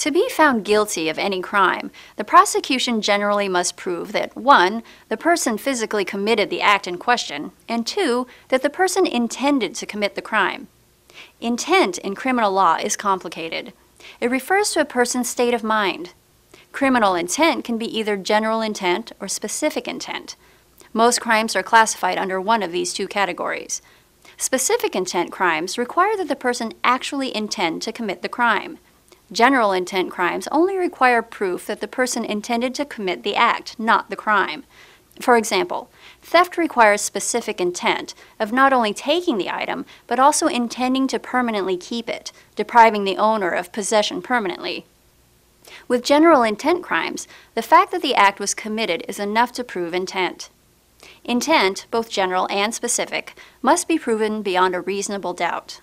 To be found guilty of any crime, the prosecution generally must prove that 1. The person physically committed the act in question, and 2. That the person intended to commit the crime. Intent in criminal law is complicated. It refers to a person's state of mind. Criminal intent can be either general intent or specific intent. Most crimes are classified under one of these two categories. Specific intent crimes require that the person actually intend to commit the crime. General intent crimes only require proof that the person intended to commit the act, not the crime. For example, theft requires specific intent of not only taking the item, but also intending to permanently keep it, depriving the owner of possession permanently. With general intent crimes, the fact that the act was committed is enough to prove intent. Intent, both general and specific, must be proven beyond a reasonable doubt.